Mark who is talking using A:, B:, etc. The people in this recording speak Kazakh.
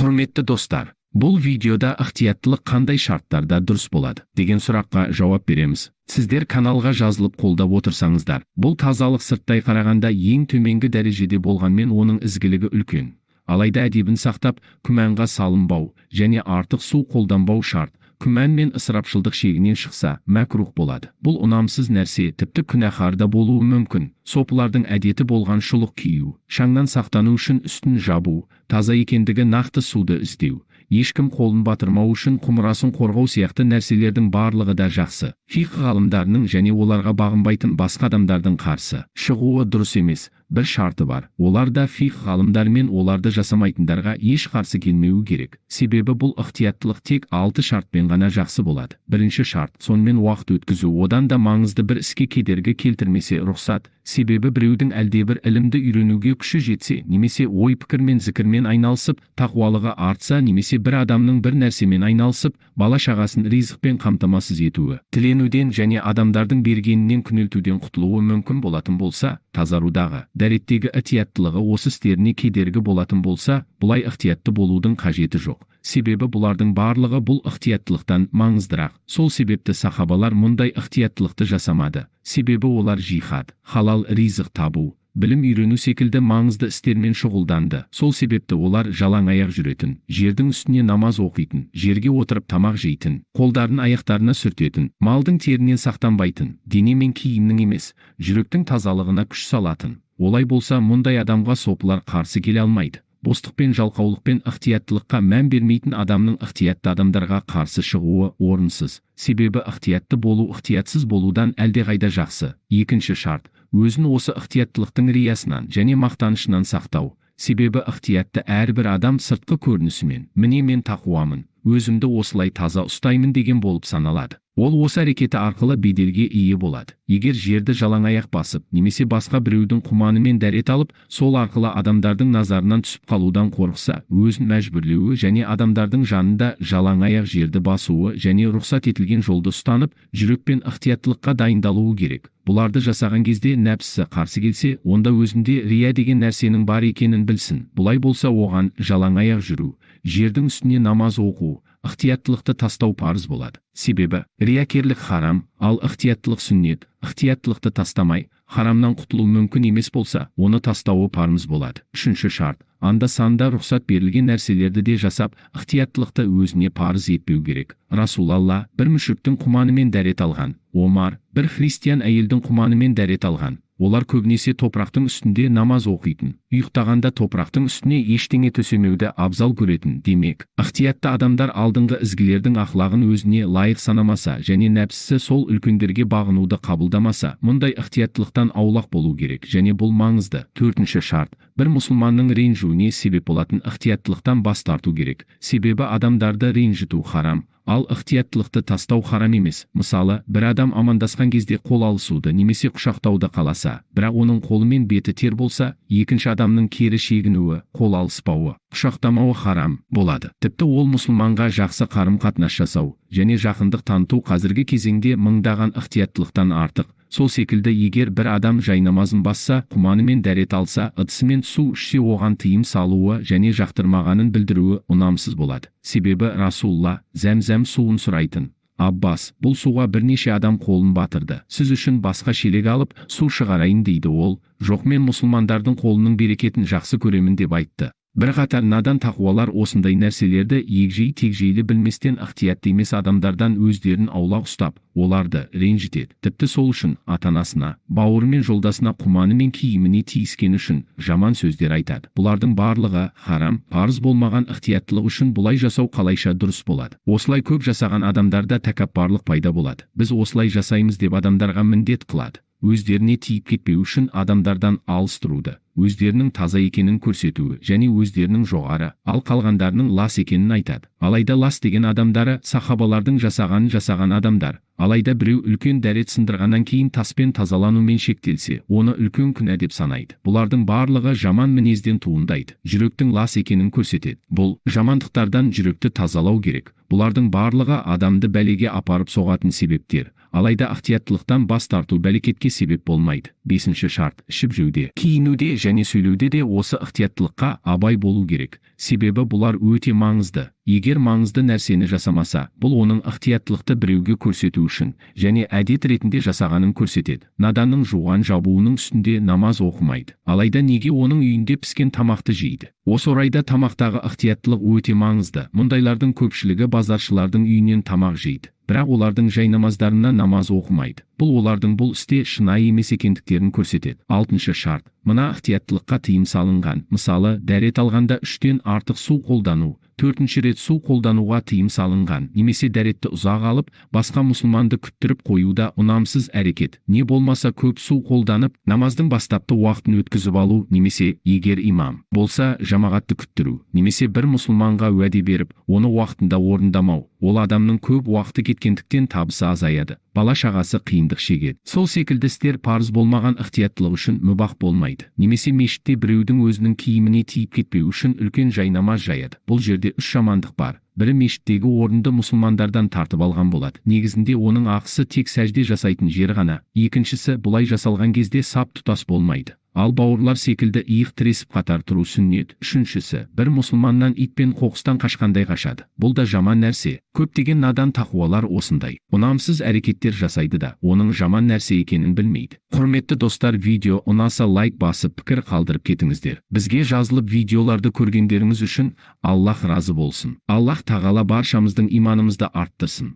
A: Құрметті достар, бұл видеода ықтияттылық қандай шарттарда дұрыс болады деген сұраққа жауап береміз. Сіздер каналға жазылып қолдап отырсаңыздар, бұл тазалық сырттай қарағанда ең төменгі дәрежеде болғанмен оның ізгілігі үлкен. Алайда әдебін сақтап, күмәнға салынбау және артық су қолданбау шарт. Күмән мен ысырапшылдық шегінен шықса, мәкрух болады. Бұл ұнамсыз нәрсе, тіпті күнәһарда болуы мүмкін. Сопылардың әдеті болған шұлық кию, шаңнан сақтану үшін үстін жабу, таза екендігі нақты суды іздеу, ешкім қолын батырмау үшін құмырасын қорғау сияқты нәрселердің барлығы да жақсы. Фиқх ғалымдарының және оларға бағынбайтын басқа адамдардың қарсы шығуы дұрыс емес. Бір шарты бар. Олар да фиқх ғалымдар мен оларды жасамайтындарға еш қарсы келмеуі керек. Себебі бұл ықтияттылық тек 6 шартпен ғана жақсы болады. Бірінші шарт, сонымен уақыт өткізу, одан да маңызды бір іске кедергі келтірмесе рұқсат. Себебі біреудің әлдебір ілімді үйренуге күші жетсе, немесе ой пікірмен зікірмен айналысып, тақуалығы артса, немесе бір адамның бір нәрсемен айналысып, бала шағасын ризықпен қамтамасыз етуі, тіленуден және адамдардың бергенінен күнелтуден құтылуы мүмкін болатын болса, тазарудағы дәреттегі ықтияттылығы осы істеріне кедергі болатын болса, бұлай ықтиятты болудың қажеті жоқ. Себебі бұлардың барлығы бұл ықтияттылықтан маңыздырақ. Сол себепті сахабалар мұндай ықтияттылықты жасамады. Себебі олар жихад, халал ризық табу, білім үйрену секілді маңызды істермен шұғылданды. Сол себепті олар жалаң аяқ жүретін, жердің үстіне намаз оқитын, жерге отырып тамақ жейтін, қолдарын аяқтарына сүртетін, малдың терінен сақтанбайтын, дене мен киімнің емес, жүректің тазалығына күш салатын. Олай болса, мұндай адамға сопылар қарсы келе алмайды. Бостық пен жалқаулық пен ықтияттылыққа мән бермейтін адамның ықтиятты адамдарға қарсы шығуы орынсыз. Себебі ықтиятты болу ықтиятсыз болудан әлдеқайда жақсы. Екінші шарт, өзін осы ықтияттылықтың риясынан және мақтанышынан сақтау. Себебі ықтиятты әрбір адам сыртқы көрінісімен, міне мен тақуамын, өзімді осылай таза ұстаймын деген болып саналады. Ол осы әрекеті арқылы беделге ие болады. Егер жерді жалаң аяқ басып, немесе басқа біреудің құманымен дәрет алып, сол арқылы адамдардың назарынан түсіп қалудан қорықса, өзін мәжбүрлеуі және адамдардың жанында жалаң аяқ жерді басуы және рұқсат етілген жолды ұстанып, жүрек пен ықтияттылыққа дайындалуы керек. Бұларды жасаған кезде нәпсісі қарсы келсе, онда өзінде рия деген нәрсенің бар екенін білсін. Бұлай болса, оған жалаң аяқ жүру, жердің үстіне намаз оқу, ықтияттылықты тастау парыз болады. Себебі риякерлік харам, ал ықтияттылық сүннет. Ықтияттылықты тастамай, харамнан құтылу мүмкін емес болса, оны тастауы парыз болады. Үшінші шарт, анда-санда рұқсат берілген нәрселерді де жасап, ықтияттылықты өзіне парыз етпеу керек. Расулалла бір мүшриктің құманымен дәрет алған, Омар бір христиан әйелдің құманымен дәрет алған. Олар көбінесе топырақтың үстінде намаз оқитын, ұйықтағанда топырақтың үстіне ештеңе төсемеуді абзал көретін. Демек, ықтиятты адамдар алдыңғы ізгілердің ақлағын өзіне лайық санамаса және нәпсісі сол үлкендерге бағынуды қабылдамаса, мұндай ықтияттылықтан аулақ болу керек және бұл маңызды. Төртінші шарт, бір мұсылманның ренжуіне себеп болатын ықтияттылықтан бас тарту керек. Себебі адамдарды ренжіту харам, ал ықтияттылықты тастау харам емес. Мысалы, бір адам амандасқан кезде қол алысуды немесе құшақтауды қаласа, бірақ оның қолы мен беті тер болса, екінші адамның кері шегінуі, қол алыспауы, құшақтамауы харам болады. Тіпті ол мұсылманға жақсы қарым-қатынас жасау және жақындық таныту қазіргі кезеңде мыңдаған ықтияттылықтан артық. Сол секілді егер бір адам жайнамазын басса, құманымен дәрет алса, ыдысымен су ішсе, оған тыйым салуы және жақтырмағанын білдіруі ұнамсыз болады. Себебі Расулла зәм-зәм суын сұрайтын. Аббас бұл суға бірнеше адам қолын батырды. Сіз үшін басқа шелек алып, су шығарайын дейді ол. Жоқ, мен мұсылмандардың қолының берекетін жақсы көремін деп айтты. Бірқатар надан тақуалар осындай нәрселерді егжей-тегжейлі білместен ықтиятты емес адамдардан өздерін аулақ ұстап, оларды ренжітеді. Тіпті сол үшін ата-анасына, бауыры мен жолдасына құманы мен киіміне тиіскені үшін жаман сөздер айтады. Бұлардың барлығы харам, парыз болмаған ықтияттылық үшін бұлай жасау қалайша дұрыс болады. Осылай көп жасаған адамдарда тәкаппарлық пайда болады. Біз осылай жасаймыз деп адамдарға міндет қылады. Өздеріне тиіп кетпеу үшін адамдардан алыс тұруды, өздерінің таза екенін көрсетуі және өздерінің жоғары, ал қалғандарының лас екенін айтады. Алайда лас деген адамдары сахабалардың жасаған адамдар. Алайда біреу үлкен дәрет сындырғаннан кейін таспен тазаланумен шектелсе, оны үлкен күнә деп санайды. Бұлардың барлығы жаман мінезден туындайды. Жүректің лас екенін көрсетеді. Бұл жамандықтардан жүректі тазалау керек. Бұлардың барлығы адамды бәлеге апарып соғатын себептер. Алайда ықтияттылықтан бас тарту бәлекетке себеп болмайды. 5-ші шарт: ішіп жеуде, киінуде және сөйлеуде де осы ықтияттылыққа абай болу керек. Себебі бұлар өте маңызды. Егер маңызды нәрсені жасамаса, бұл оның ықтияттылықты біреуге көрсету үшін және әдет ретінде жасағанын көрсетеді. Наданның жуған жабуының үстінде намаз оқымайды. Алайда неге оның үйінде піскен тамақты жейді? Осы орайда тамақтағы ықтияттылық өте маңызды. Мұндайлардың көпшілігі базаршылардың үйінен тамақ жейді, бірақ олардың жай намаздарына намаз оқымайды. Бұл олардың бұл істе шынайы емес екендіктерін көрсетеді. 6-шы шарт: мына ықтияттылыққа тыйым салынған. Мысалы, дәрет алғанда 3-тен артық су қолдану. 4-ші рет су қолдануға тыйым салынған. Немесе дәретті ұзақ алып, басқа мұсылманды күттіріп қоюда ұнамсыз әрекет. Не болмаса көп су қолданып, намаздың бастапқы уақытын өткізіп алу. Немесе егер имам болса, жамағатты күттіру. Немесе бір мұсылманға уәде беріп, оны уақытында орындамау. Ол адамның көп уақыты кеткендіктен табысы азаяды. Бала шағасы қиындық шегеді. Сол секілді істер парыз болмаған ықтияттылық үшін мүбах болмайды. Немесе мешітте біреудің өзінің киіміне тиіп кетпеу үшін үлкен жайнамаз жаяды. Бұл жерде 3 жамандық бар. Бірі мешіттегі орынды мұсылмандардан тартып алған болады. Негізінде оның ақысы тек сәжде жасайтын жері ғана. Екіншісі, бұлай жасалған кезде сап тұтас болмайды. Ал бауырлар секілді иық тіресіп қатар тұру сүннет. 3-шісі, бір мұсылманнан ит пен қоқыстан қашқандай қашады. Бұл да жаман нәрсе. Көптеген надан тақуалар осындай ұнамсыз әрекеттер жасайды да, оның жаман нәрсе екенін білмейді. Құрметті достар, видео ұнаса лайк басып пікір қалдырып кетіңіздер. Бізге жазылып видеоларды көргендеріңіз үшін Аллах разы болсын. Аллах тағала баршамыздың иманымызды арттырсын.